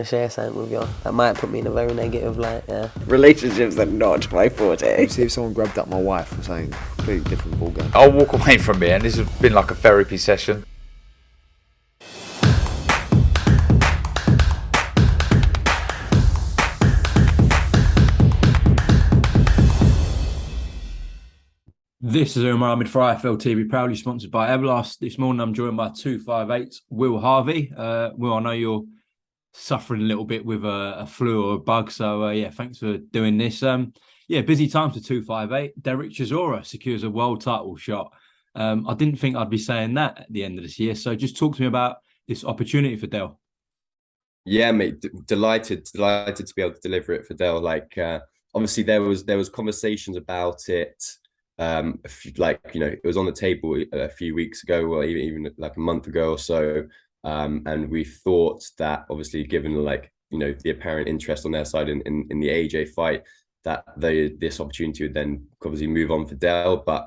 to share something with you. That might put me in a very negative light, yeah. Relationships are not my forte. See if someone grabbed up my wife or something completely different ballgame. I'll walk away from here, and this has been like a therapy session. This is Umar Ahmed for IFL TV, proudly sponsored by Everlast. This morning I'm joined by 258 Will Harvey. Will, I know you're suffering a little bit with a flu or a bug, so thanks for doing this. Busy times for 258. Derek Chisora secures a world title shot. I didn't think I'd be saying that at the end of this year, so just talk to me about this opportunity for Del. Yeah, mate, delighted to be able to deliver it for Del. Like, obviously there was conversations about it. It was on the table a few weeks ago, or even like a month ago or so, and we thought that obviously, given the apparent interest on their side in the AJ fight, that this opportunity would then obviously move on for Del, but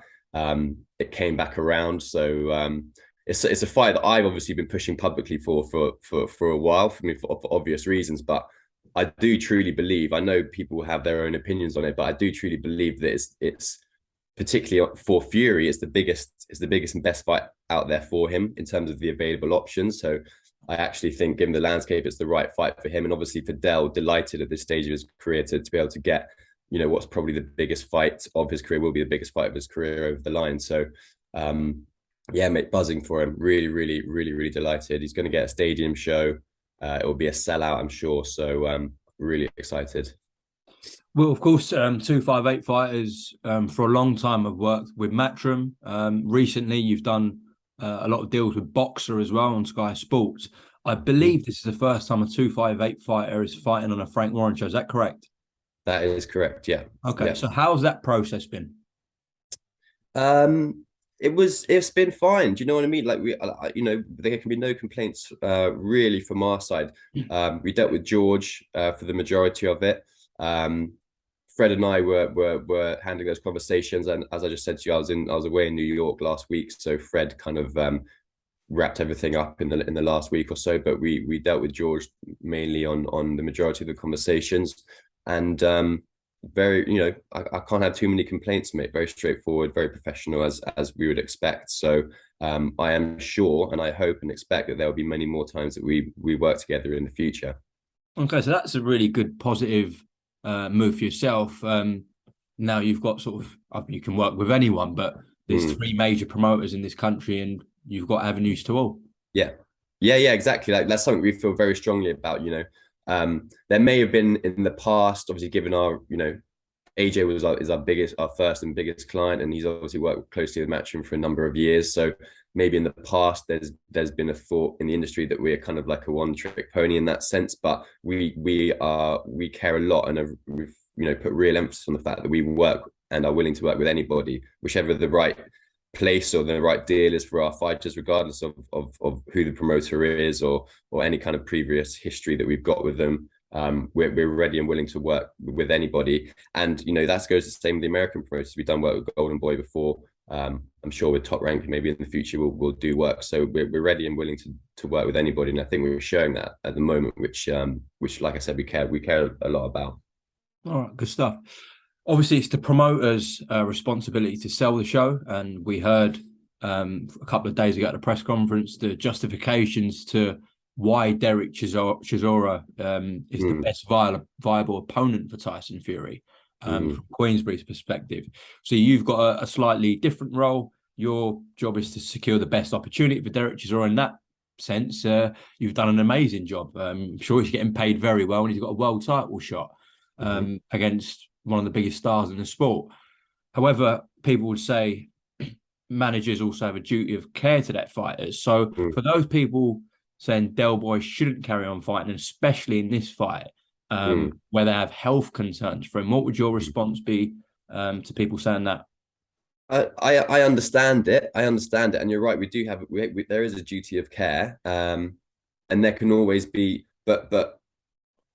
it came back around. So it's a fight that I've obviously been pushing publicly for a while, for obvious reasons, but I do truly believe, I know people have their own opinions on it, but I do truly believe that it's particularly for Fury, it's the biggest and best fight out there for him in terms of the available options. So I actually think, given the landscape, it's the right fight for him. And obviously for Del, delighted at this stage of his career to be able to get, what's probably the biggest fight of his career, will be the biggest fight of his career over the line. So mate, buzzing for him. Really, really, really, really delighted. He's going to get a stadium show. It will be a sellout, I'm sure. So really excited. Well, of course, 258 fighters for a long time have worked with Matchroom. Recently, you've done a lot of deals with Boxer as well on Sky Sports. I believe this is the first time a 258 fighter is fighting on a Frank Warren show. Is that correct? That is correct, yeah. Okay, yeah. So how's that process been? It's been fine. Do you know what I mean? Like there can be no complaints really from our side. We dealt with George for the majority of it. Fred and I were handling those conversations, and as I just said to you, I was away in New York last week, so Fred kind of wrapped everything up in the last week or so. But we dealt with George mainly on the majority of the conversations, and very, I can't have too many complaints, mate. Very straightforward, very professional, as we would expect. So I am sure, and I hope and expect that there will be many more times that we work together in the future. Okay, so that's a really good positive move for yourself. Now you've got you can work with anyone, but there's three major promoters in this country, and you've got avenues to all. Yeah, exactly. Like, that's something we feel very strongly about. There may have been in the past, obviously, given our, AJ is our first and biggest client, and he's obviously worked closely with Matchroom for a number of years. So maybe in the past there's been a thought in the industry that we're kind of like a one-trick pony in that sense, but we care a lot, and we've put real emphasis on the fact that we work and are willing to work with anybody, whichever the right place or the right deal is for our fighters, regardless of who the promoter is or any kind of previous history that we've got with them. We're ready and willing to work with anybody, and that goes the same with the American promoters. We've done work with Golden Boy before. I'm sure with Top Rank, maybe in the future we'll do work. So we're ready and willing to work with anybody, and I think we're showing that at the moment, which like I said, we care a lot about. All right, good stuff. Obviously, it's the promoter's responsibility to sell the show, and we heard a couple of days ago at the press conference the justifications to why Derek Chisora is the best viable opponent for Tyson Fury from Queensbury's perspective. So you've got a slightly different role. Your job is to secure the best opportunity for Derek Chisora. In that sense, you've done an amazing job. I'm sure he's getting paid very well, and he's got a world title shot against one of the biggest stars in the sport. However, people would say managers also have a duty of care to their fighters. So for those people saying Del Boy shouldn't carry on fighting, especially in this fight, where they have health concerns for him, what would your response be to people saying that? I understand it. And you're right. We do have, there is a duty of care, and there can always be, but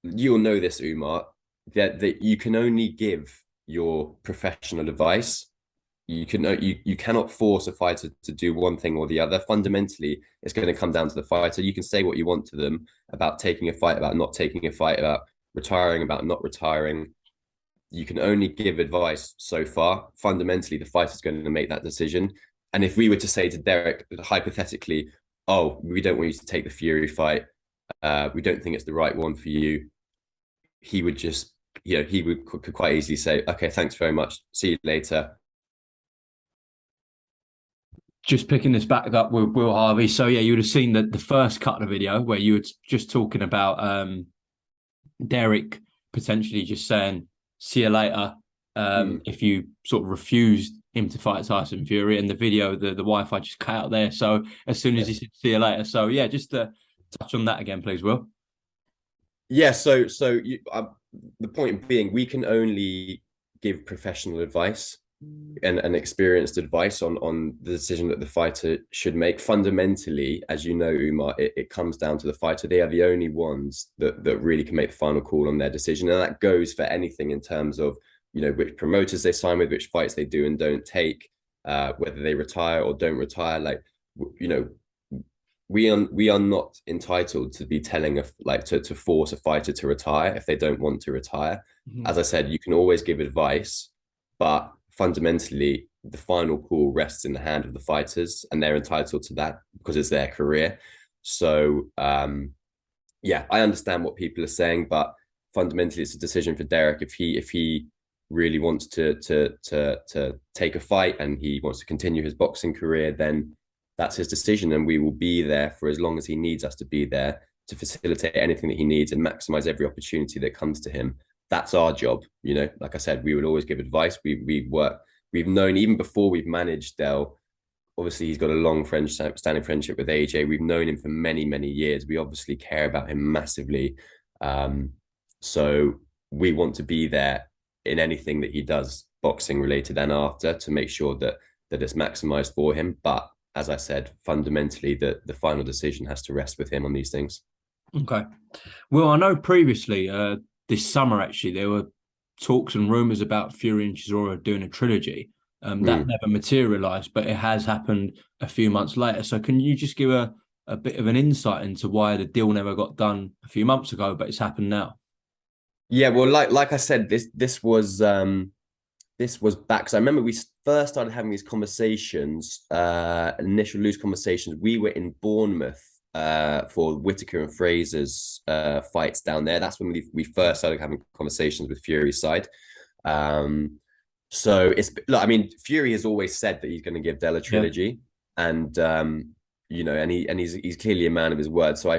you'll know this, Umar, that you can only give your professional advice. you cannot force a fighter to do one thing or the other. Fundamentally, it's going to come down to the fighter. You can say what you want to them about taking a fight, about not taking a fight, about retiring, about not retiring. You can only give advice so far. Fundamentally, the fighter's going to make that decision. And if we were to say to Derek, hypothetically, oh, we don't want you to take the Fury fight, we don't think it's the right one for you, he would just, could quite easily say, okay, thanks very much, see you later. Just picking this back up with Will Harvey. So yeah, you would have seen the first cut of the video where you were just talking about Derek potentially just saying, see you later, if you sort of refused him to fight Tyson Fury. And the video, the Wi-Fi just cut out there. So as soon as he said, see you later. So yeah, just to touch on that again, please, Will. Yeah, so the point being, we can only give professional advice and experienced advice on the decision that the fighter should make. Fundamentally, as you know, Umar, it comes down to the fighter. They are the only ones that really can make the final call on their decision. And that goes for anything in terms of, which promoters they sign with, which fights they do and don't take, whether they retire or don't retire. Like, we are not entitled to be telling to force a fighter to retire if they don't want to retire. Mm-hmm. As I said, you can always give advice, but fundamentally the final call rests in the hand of the fighters, and they're entitled to that because it's their career. So yeah, I understand what people are saying, but fundamentally it's a decision for Derek. If he really wants to take a fight and he wants to continue his boxing career, then that's his decision, and we will be there for as long as he needs us to be there to facilitate anything that he needs and maximize every opportunity that comes to him. That's our job. Like I said, we would always give advice. We've known, even before we've managed Del, obviously he's got a long standing friendship with AJ. We've known him for many, many years. We obviously care about him massively. So we want to be there in anything that he does, boxing related and after, to make sure that it's maximized for him. But as I said, fundamentally, the final decision has to rest with him on these things. Okay. Well, I know previously, this summer, actually, there were talks and rumours about Fury and Chisora doing a trilogy. That never materialised, but it has happened a few months later. So can you just give a bit of an insight into why the deal never got done a few months ago, but it's happened now? Yeah, well, like I said, this was back. So I remember we first started having these conversations, initial loose conversations. We were in Bournemouth for Whittaker and Fraser's fights down there. That's when we first started having conversations with Fury's side. So Fury has always said that he's going to give Del a trilogy, and he's clearly a man of his word. So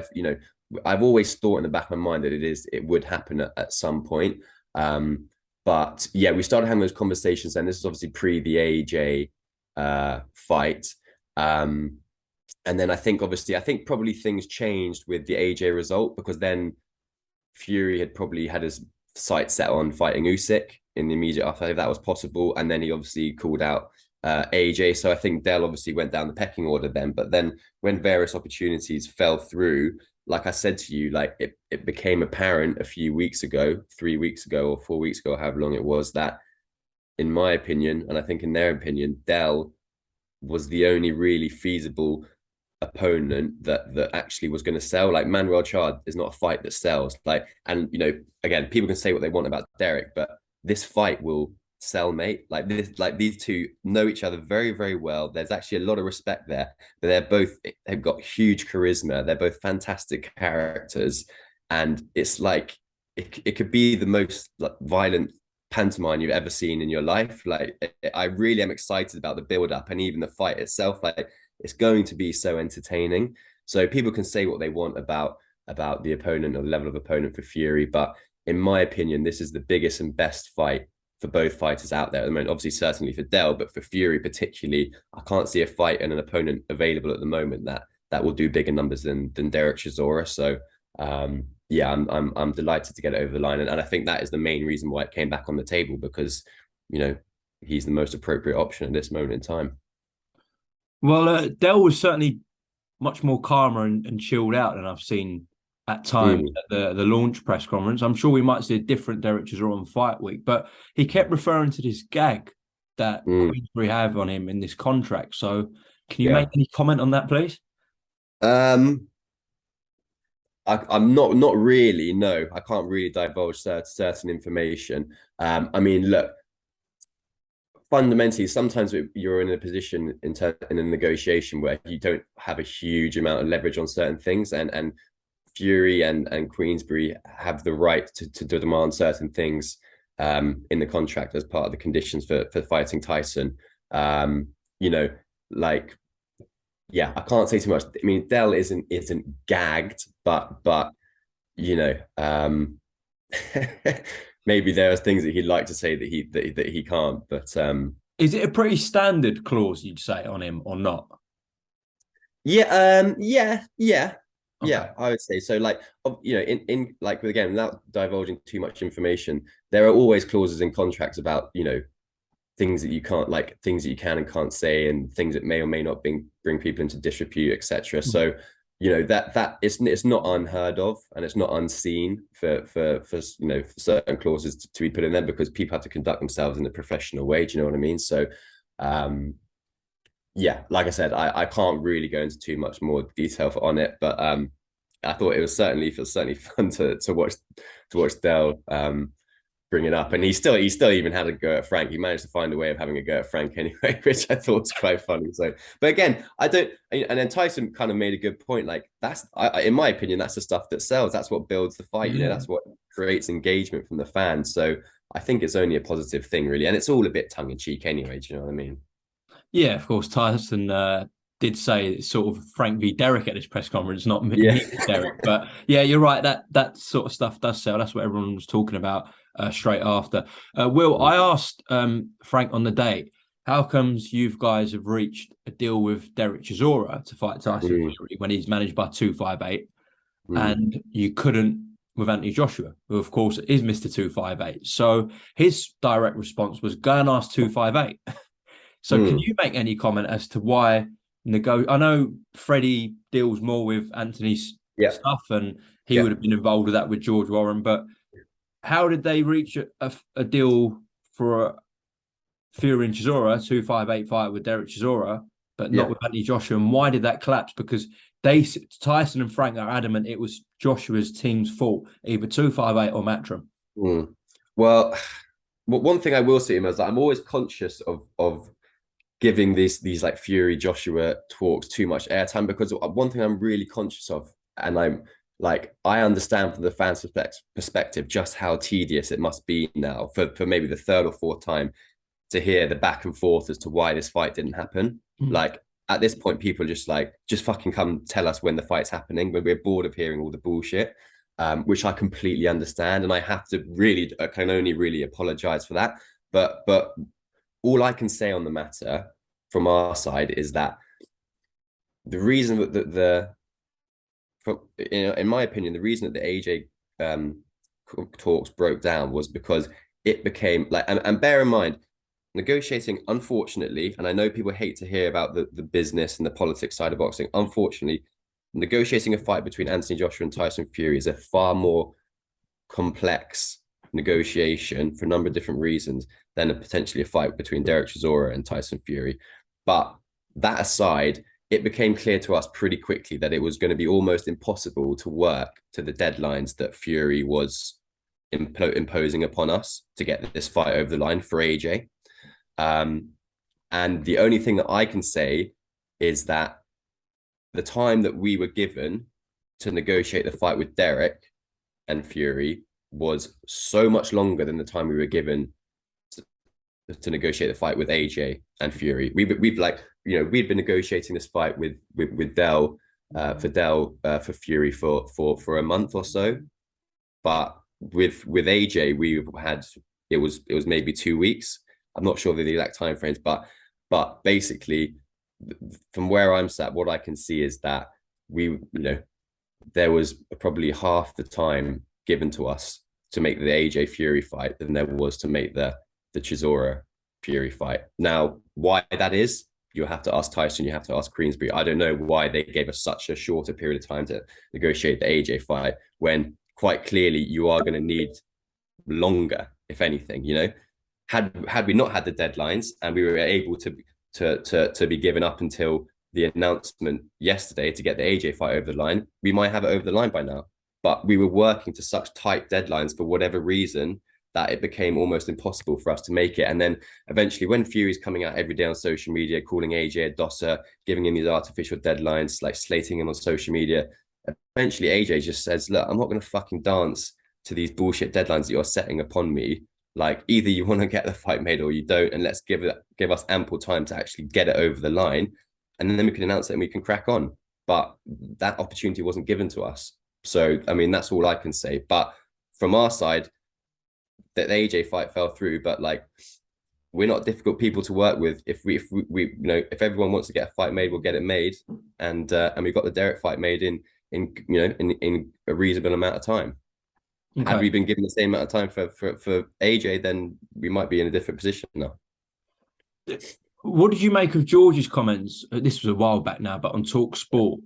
I've always thought in the back of my mind that it would happen at some point. But yeah, we started having those conversations, and this is obviously pre the AJ fight. And then I think probably things changed with the AJ result, because then Fury had probably had his sights set on fighting Usyk in the immediate after, if that was possible. And then he obviously called out AJ. So I think Del obviously went down the pecking order then. But then when various opportunities fell through, like I said to you, like it became apparent a few weeks ago, 3 weeks ago or 4 weeks ago, however long it was, that in my opinion, and I think in their opinion, Del was the only really feasible opponent that actually was going to sell. Like, Manuel Chard is not a fight that sells. Like, and again, people can say what they want about Derek, but this fight will sell, mate. Like these two know each other very, very well. There's actually a lot of respect there, but they've got huge charisma. They're both fantastic characters, and it's like it could be the most violent pantomime you've ever seen in your life. Like, I really am excited about the build up and even the fight itself. Like, it's going to be so entertaining. So people can say what they want about the opponent or the level of opponent for Fury, but in my opinion, this is the biggest and best fight for both fighters out there at the moment. Obviously, certainly for Del, but for Fury particularly, I can't see a fight and an opponent available at the moment that will do bigger numbers than Derek Chisora. So yeah, I'm delighted to get it over the line, and I think that is the main reason why it came back on the table, because he's the most appropriate option at this moment in time. Well, Del was certainly much more calmer and chilled out than I've seen at times at the launch press conference. I'm sure we might see a different Derek Chisora on fight week, but he kept referring to this gag that Queensbury have on him in this contract. So can you make any comment on that, please? I'm not really. No, I can't really divulge certain information. I mean, look, fundamentally, sometimes you're in a position in a negotiation where you don't have a huge amount of leverage on certain things, and Fury and Queensbury have the right to demand certain things in the contract as part of the conditions for fighting Tyson. You know, like, yeah, I can't say too much. I mean, Dell isn't gagged, but you know, maybe there are things that he'd like to say that he can't. But is it a pretty standard clause, you'd say, on him or not? Yeah, Okay. yeah, I would say so. Like, you know, in like, again, without divulging too much information, there are always clauses in contracts about, you know, things that you can't, like things that you can and can't say, and things that may or may not bring people into disrepute, etc. So, you know, that it's not unheard of, and it's not unseen for you know, for certain clauses to be put in there, because people have to conduct themselves in a professional way. Do you know what I mean? So, yeah, like I said, I can't really go into too much more detail on it, but I thought it was certainly fun to watch Dell bring it up, and he still even had a go at Frank. He managed to find a way of having a go at Frank anyway, which I thought was quite funny. So, but again, I don't. And then Tyson kind of made a good point. Like, that's, in my opinion, that's the stuff that sells. That's what builds the fight. You know, that's what creates engagement from the fans. So I think it's only a positive thing, really, and it's all a bit tongue in cheek anyway. Do you know what I mean? Yeah, of course. Tyson did say it's sort of Frank v. Derek at this press conference, not me Derek. But yeah, you're right. That sort of stuff does sell. That's what everyone was talking about straight after. Will, I asked Frank on the day, how comes you guys have reached a deal with Derek Chisora to fight Tyson Fury when he's managed by 258, and you couldn't with Anthony Joshua, who of course is Mr. 258? So his direct response was, go and ask 258. So can you make any comment as to why I know Freddie deals more with Anthony's stuff, and he would have been involved with that with George Warren, but how did they reach a deal for a Fury and Chisora 258 fight with Derek Chisora, but not with Anthony Joshua? And why did that collapse? Because Tyson and Frank are adamant it was Joshua's team's fault, either 258 or Matchroom. Well, one thing I will say is that I'm always conscious of giving these like Fury Joshua talks too much airtime, because one thing I'm really conscious of, and I'm like, I understand from the fans' perspective just how tedious it must be now for maybe the third or fourth time to hear the back and forth as to why this fight didn't happen. Like, at this point, people are just like, just fucking come tell us when the fight's happening, when we're bored of hearing all the bullshit, which I completely understand, and I can only really apologize for that. But all I can say on the matter from our side is that the reason that in my opinion, the reason that the AJ talks broke down was because it became like, and bear in mind, negotiating, unfortunately, and I know people hate to hear about the business and the politics side of boxing, unfortunately, negotiating a fight between Anthony Joshua and Tyson Fury is a far more complex negotiation for a number of different reasons than potentially a fight between Derek Chisora and Tyson Fury. But that aside, it became clear to us pretty quickly that it was going to be almost impossible to work to the deadlines that Fury was imposing upon us to get this fight over the line for AJ. And the only thing that I can say is that the time that we were given to negotiate the fight with Derek and Fury was so much longer than the time we were given to negotiate the fight with AJ and Fury. We've like, you know, we'd been negotiating this fight with Dell for Fury for a month or so, but with AJ we had, it was maybe 2 weeks. I'm not sure of the exact time frames, but basically, from where I'm sat, what I can see is that there was probably half the time given to us to make the AJ Fury fight than there was to make the Chisora Fury fight. Now, why that is, you have to ask Tyson, you have to ask Queensbury. I don't know why they gave us such a shorter period of time to negotiate the AJ fight, when quite clearly you are going to need longer, if anything, you know. had we not had the deadlines and we were able to be given up until the announcement yesterday to get the AJ fight over the line, we might have it over the line by now. But we were working to such tight deadlines for whatever reason that it became almost impossible for us to make it. And then eventually, when Fury's coming out every day on social media, calling AJ a dosser, giving him these artificial deadlines, like slating him on social media, eventually AJ just says, look, I'm not going to fucking dance to these bullshit deadlines that you're setting upon me. Like, either you want to get the fight made or you don't, and let's give us ample time to actually get it over the line, and then we can announce it and we can crack on. But that opportunity wasn't given to us. So, I mean, that's all I can say. But from our side, that the AJ fight fell through, but like, we're not difficult people to work with. If we you know, if everyone wants to get a fight made, we'll get it made, and we got the Derek fight made in a reasonable amount of time. Okay. Had we been given the same amount of time for AJ, then we might be in a different position now. What did you make of George's comments? This was a while back now, but on Talk Sport,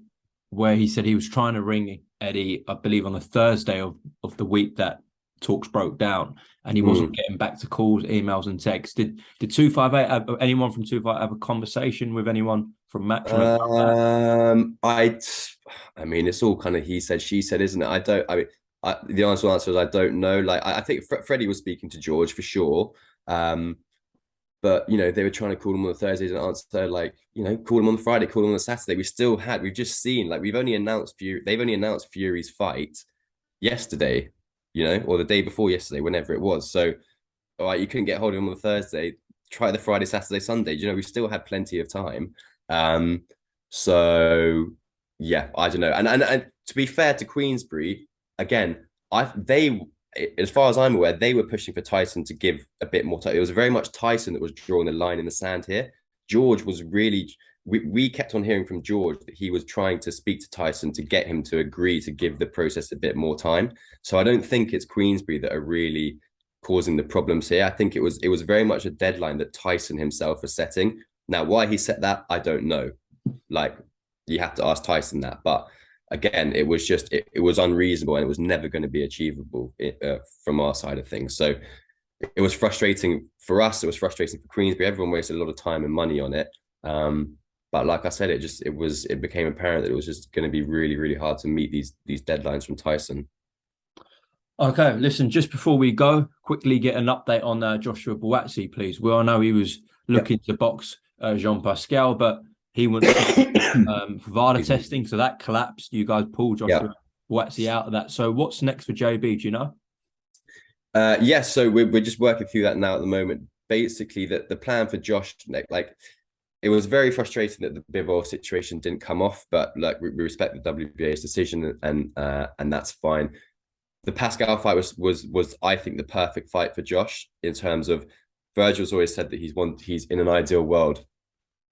where he said he was trying to ring Eddie, I believe, on the Thursday of the week that talks broke down, and he wasn't getting back to calls, emails, and texts. Did 258 have anyone from 258 have a conversation with anyone from Matchroom? I mean, it's all kind of he said, she said, isn't it? The honest answer is I don't know. Like, I think Freddie was speaking to George for sure. But, you know, they were trying to call him on the Thursdays and answer, like, you know, call him on the Friday, call him on the Saturday. We've just seen, like, they've only announced Fury's fight yesterday, you know, or the day before yesterday, whenever it was. So, all right, you couldn't get hold of him on the Thursday, try the Friday, Saturday, Sunday. You know, we still had plenty of time. So, yeah, I don't know. And to be fair to Queensbury, again, as far as I'm aware, they were pushing for Tyson to give a bit more time. It was very much Tyson that was drawing the line in the sand here. George was really, we kept on hearing from George that he was trying to speak to Tyson to get him to agree to give the process a bit more time. So I don't think it's Queensbury that are really causing the problems here. I think it was very much a deadline that Tyson himself was setting. Now, why he set that, I don't know. Like, you have to ask Tyson that. But again, it was just, it was unreasonable, and it was never going to be achievable from our side of things. So it was frustrating for us. It was frustrating for Queensbury. Everyone wasted a lot of time and money on it. But like I said, it became apparent that it was just going to be really, really hard to meet these deadlines from Tyson. Okay, listen, just before we go, quickly get an update on Joshua Buatsi, please. Well, I know he was looking to box Jean Pascal, but he went for VADA testing, so that collapsed. You guys pulled Joshua Buatsi out of that. So what's next for JB? Do you know? Yes, so we're just working through that now at the moment. Basically, the plan for Josh, like, it was very frustrating that the Bivol situation didn't come off, but like, we respect the WBA's decision, and that's fine. The Pascal fight was I think the perfect fight for Josh, in terms of Virgil's always said that he's in an ideal world,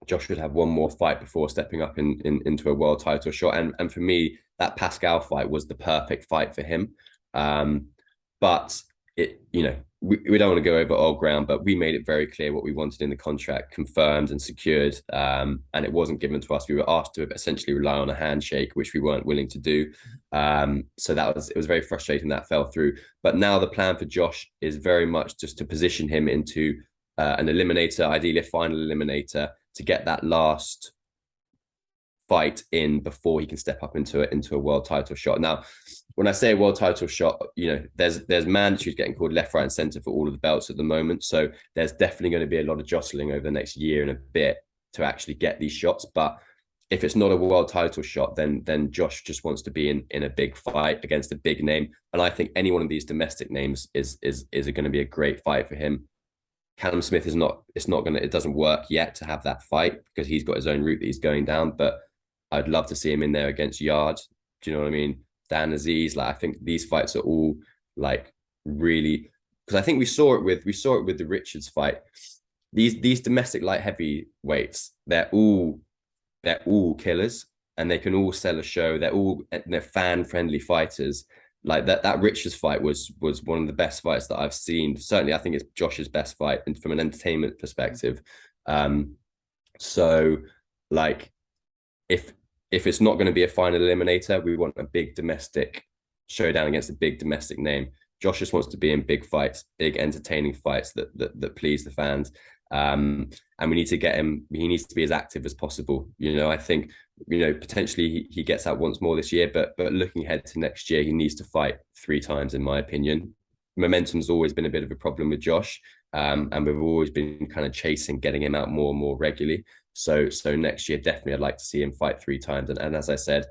Josh should have one more fight before stepping up into a world title shot. And for me, that Pascal fight was the perfect fight for him. But we don't want to go over old ground, but we made it very clear what we wanted in the contract, confirmed and secured. And it wasn't given to us. We were asked to essentially rely on a handshake, which we weren't willing to do. So it was very frustrating that fell through. But now the plan for Josh is very much just to position him into an eliminator, ideally a final eliminator, to get that last fight in before he can step up into a world title shot. Now, when I say a world title shot, there's mandatory getting called left, right, and center for all of the belts at the moment. So there's definitely going to be a lot of jostling over the next year and a bit to actually get these shots. But if it's not a world title shot, then Josh just wants to be in a big fight against a big name. And I think any one of these domestic names is going to be a great fight for him. Callum Smith it doesn't work yet to have that fight because he's got his own route that he's going down. But I'd love to see him in there against Yarde. Do you know what I mean? Dan Aziz, like, I think these fights are all like really, because I think we saw it with the Richards fight. These domestic light heavyweights, they're all killers, and they can all sell a show. They're fan friendly fighters. Like that Richards fight was one of the best fights that I've seen. Certainly, I think it's Josh's best fight, and from an entertainment perspective. So like, if it's not going to be a final eliminator, we want a big domestic showdown against a big domestic name. Josh just wants to be in big fights, big entertaining fights that please the fans. And we need to get him. He needs to be as active as possible. I think potentially he gets out once more this year, but looking ahead to next year, he needs to fight 3 times, in my opinion. Momentum's always been a bit of a problem with Josh, and we've always been kind of chasing getting him out more and more regularly. So next year, definitely, I'd like to see him fight 3 times, and as I said,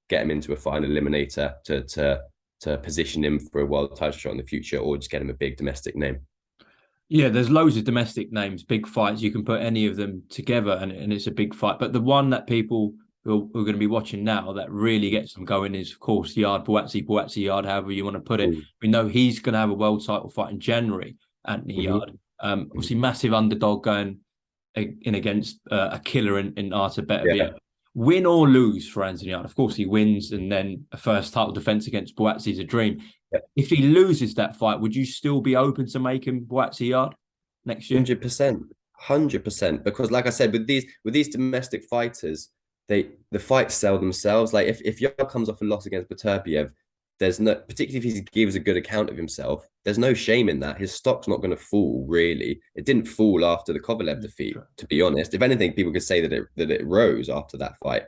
get him into a final eliminator to position him for a world title shot in the future, or just get him a big domestic name. Yeah, there's loads of domestic names, big fights. You can put any of them together and it's a big fight. But the one that people who are going to be watching now that really gets them going is, of course, Yarde, Buatsi, Yarde, however you want to put it. We know he's going to have a world title fight in January, Anthony Yarde. Obviously, massive underdog going in against a killer in Artur Beterbiev. Yeah. Win or lose for Anthony Yarde. Of course, he wins, and then a first title defense against Buatsi is a dream. Yep. If he loses that fight, would you still be open to making Buatsi Yarde next year? 100%. Because, like I said, with these domestic fighters, the fights sell themselves. Like if Yarde comes off a loss against Beterbiev, there's no, particularly if he gives a good account of himself, there's no shame in that. His stock's not going to fall, really. It didn't fall after the Kovalev defeat, to be honest. If anything, people could say that it rose after that fight.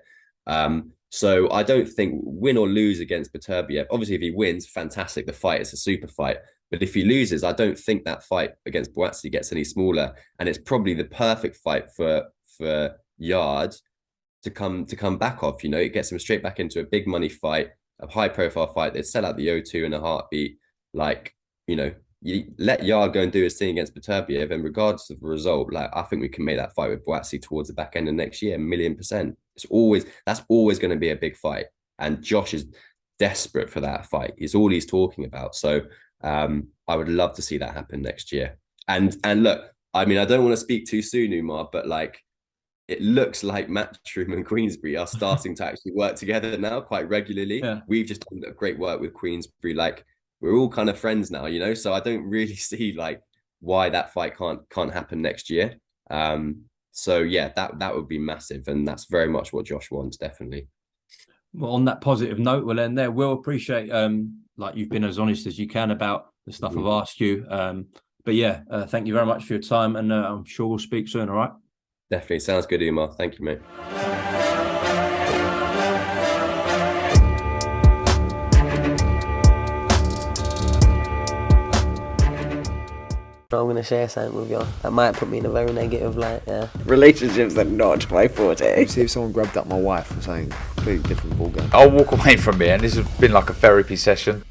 So I don't think win or lose against Beterbiev. Obviously, if he wins, fantastic. The fight is a super fight. But if he loses, I don't think that fight against Buatsi gets any smaller. And it's probably the perfect fight for Yarde to come back off. It gets him straight back into a big money fight, a high profile fight. They'd sell out the O2 in a heartbeat. You let Yarde go and do his thing against Beterbiev, and regardless of the result, I think we can make that fight with Buatsi towards the back end of next year, 1,000,000%. That's always going to be a big fight, and Josh is desperate for that fight. It's all he's talking about. So I would love to see that happen next year. And look, I mean, I don't want to speak too soon, Umar, but it looks like Matchroom and Queensbury are starting to actually work together now quite regularly. Yeah. We've just done great work with Queensbury. We're all kind of friends now, so I don't really see why that fight can't happen next year. So yeah, that would be massive, and that's very much what Josh wants, definitely. Well, on that positive note, we'll end there. We'll appreciate you've been as honest as you can about the stuff I've asked you. But yeah, thank you very much for your time, and I'm sure we'll speak soon. All right. Definitely sounds good, Umar. Thank you, mate. I'm going to share something with you that might put me in a very negative light. Yeah. Relationships are not my forte. See if someone grabbed up my wife or something. Completely different ballgame. I'll walk away from it, and this has been like a therapy session.